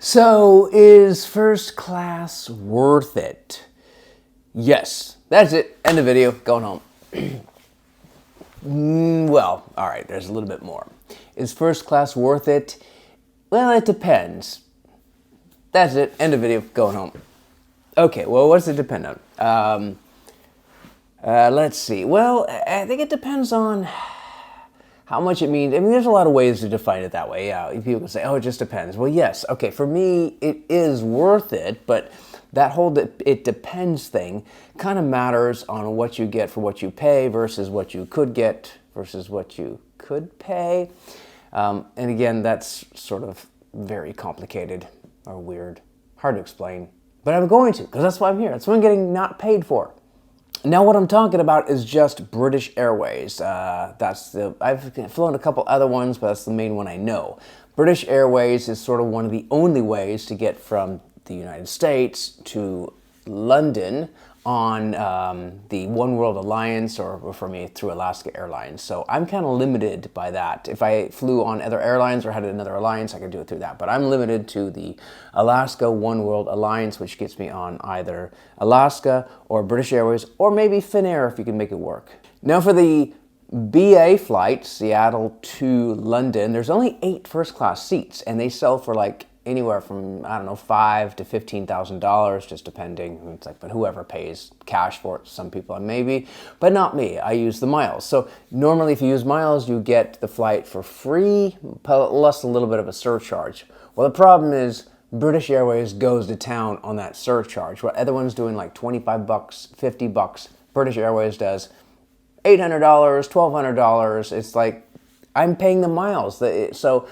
So, is first class worth it? Yes. That's it. End of video. Going home. Well, all right, there's a little bit more. Is first class worth it? Well, it depends. That's it. End of video. Going home. Okay, well, what does it depend on? Let's see. Well, I think it depends on how much it means. I mean, there's a lot of ways to define it that way. Yeah, people can say, oh, it just depends. Well, yes. Okay, for me, it is worth it, but that whole it depends thing kind of matters on what you get for what you pay versus what you could get versus what you could pay. And again, that's sort of very complicated or weird, hard to explain. But I'm going to, because that's why I'm here. That's what I'm getting not paid for. Now, what I'm talking about is just British Airways. I've flown a couple other ones, but that's the main one I know. British Airways is sort of one of the only ways to get from the United States to London on the One World Alliance, or for me through Alaska Airlines. So I'm kind of limited by that. If I flew on other airlines or had another alliance, I could do it through that. But I'm limited to the Alaska One World Alliance, which gets me on either Alaska or British Airways, or maybe Finnair if you can make it work. Now for the BA flight, Seattle to London, there's only 8 first class seats, and they sell for like anywhere from, I don't know, $5,000 to $15,000, just depending. It's like, but whoever pays cash for it, some people maybe, but not me. I use the miles. So normally if you use miles, you get the flight for free, plus a little bit of a surcharge. Well, the problem is British Airways goes to town on that surcharge. What other one's doing like $25, $50, British Airways does $800, $1,200. It's like, I'm paying the miles. So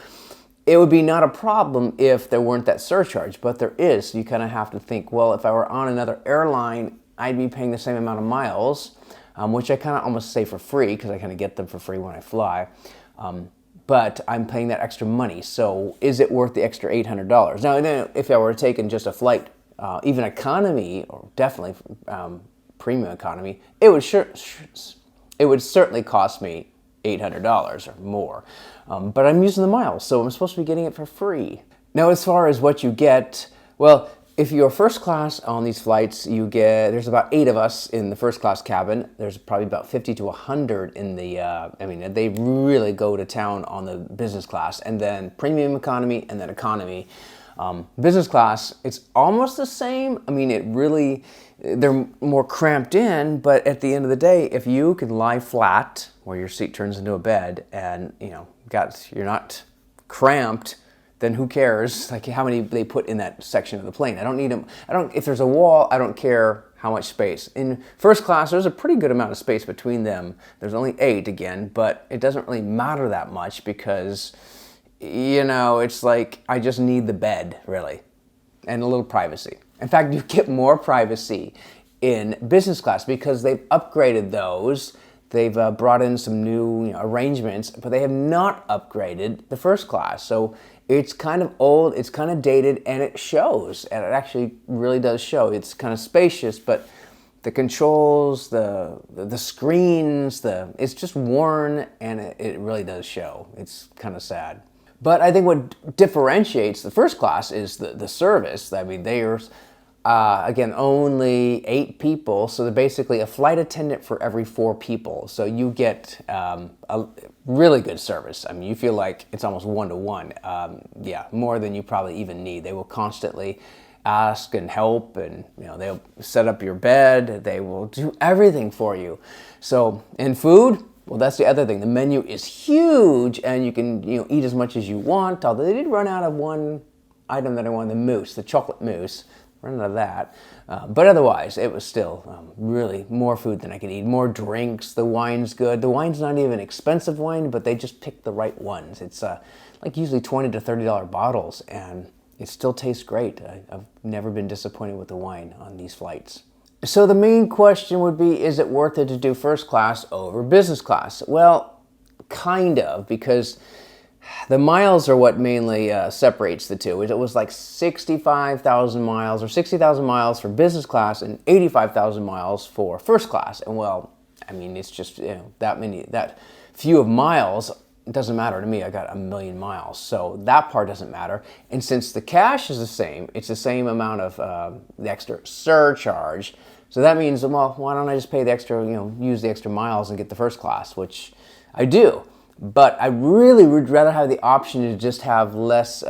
it would be not a problem if there weren't that surcharge, but there is. So you kind of have to think, well, if I were on another airline, I'd be paying the same amount of miles, which I kind of almost say for free, because I kind of get them for free when I fly. But I'm paying that extra money. So is it worth the extra $800? Now, if I were taking just a flight, even economy, or definitely premium economy, it would certainly cost me $800 or more. But I'm using the miles, so I'm supposed to be getting it for free. Now, as far as what you get, well, if you're first class on these flights, there's about 8 of us in the first class cabin. There's probably about 50 to 100 in the, they really go to town on the business class, and then premium economy, and then economy. Business class, it's almost the same. I mean, they're more cramped in, but at the end of the day, if you can lie flat where your seat turns into a bed and, you're not cramped, then who cares? Like how many they put in that section of the plane. I don't need them. If there's a wall, I don't care how much space. In first class, there's a pretty good amount of space between them. There's only 8 again, but it doesn't really matter that much because, it's like I just need the bed, really, and a little privacy. In fact, you get more privacy in business class because they've upgraded those. They've brought in some new arrangements, but they have not upgraded the first class. So it's kind of old, it's kind of dated, and it shows. And it actually really does show. It's kind of spacious, but the controls, the screens, it's just worn, and it really does show. It's kind of sad. But I think what differentiates the first class is the service. I mean, there's, again, only 8 people, so they're basically a flight attendant for every 4 people. So you get a really good service. I mean, you feel like it's almost 1-to-1. More than you probably even need. They will constantly ask and help, and they'll set up your bed. They will do everything for you. So, and food, well, that's the other thing. The menu is huge, and you can eat as much as you want. Although they did run out of one item that I wanted, the chocolate mousse. Run out of that. But otherwise, it was still really more food than I could eat. More drinks. The wine's good. The wine's not even expensive wine, but they just picked the right ones. It's like usually $20 to $30 bottles, and it still tastes great. I've never been disappointed with the wine on these flights. So the main question would be, is it worth it to do first class over business class? Well, kind of, because the miles are what mainly separates the two. It was like 65,000 miles or 60,000 miles for business class and 85,000 miles for first class. And well, I mean, it's just that few of miles it doesn't matter to me. I got 1,000,000 miles, so that part doesn't matter. And since the cash is the same, it's the same amount of the extra surcharge. So that means, well, why don't I just pay the extra, use the extra miles and get the first class, which I do. But I really would rather have the option to just have less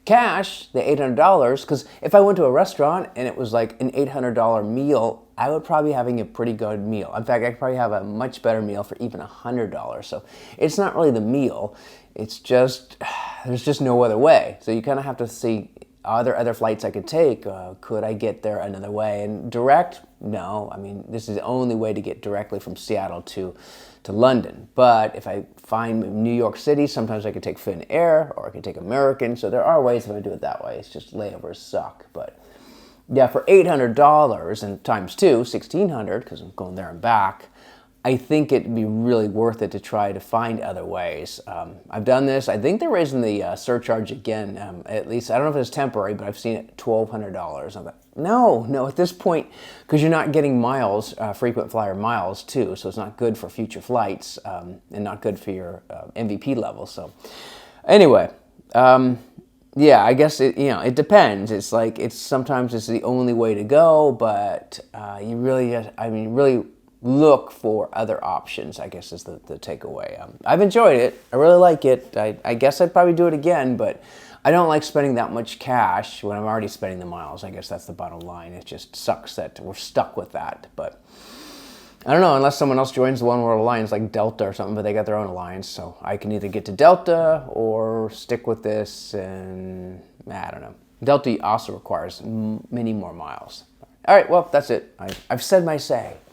cash, the $800, because if I went to a restaurant and it was like an $800 meal, I would probably be having a pretty good meal. In fact, I could probably have a much better meal for even $100. So it's not really the meal. It's just, there's just no other way. So you kind of have to see, are there other flights I could take? Could I get there another way? And direct? No. I mean, this is the only way to get directly from Seattle to London. But if I find New York City, sometimes I could take Finnair or I could take American. So there are ways if I do it that way. It's just layovers suck. But yeah, for $800 and times two, $1,600, because I'm going there and back, I think it'd be really worth it to try to find other ways. I've done this. I think they're raising the surcharge again. At least, I don't know if it's temporary, but I've seen it $1,200. I'm like, no, at this point, because you're not getting miles, frequent flyer miles too, so it's not good for future flights and not good for your MVP level. So anyway, yeah, I guess it depends. It's like sometimes it's the only way to go, but you really really look for other options, I guess is the takeaway. I've enjoyed it. I really like it. I guess I'd probably do it again, but I don't like spending that much cash when I'm already spending the miles. I guess that's the bottom line. It just sucks that we're stuck with that. But I don't know, unless someone else joins the One World Alliance like Delta or something, but they got their own alliance. So I can either get to Delta or stick with this, and I don't know. Delta also requires many more miles. All right, well, that's it. I've said my say.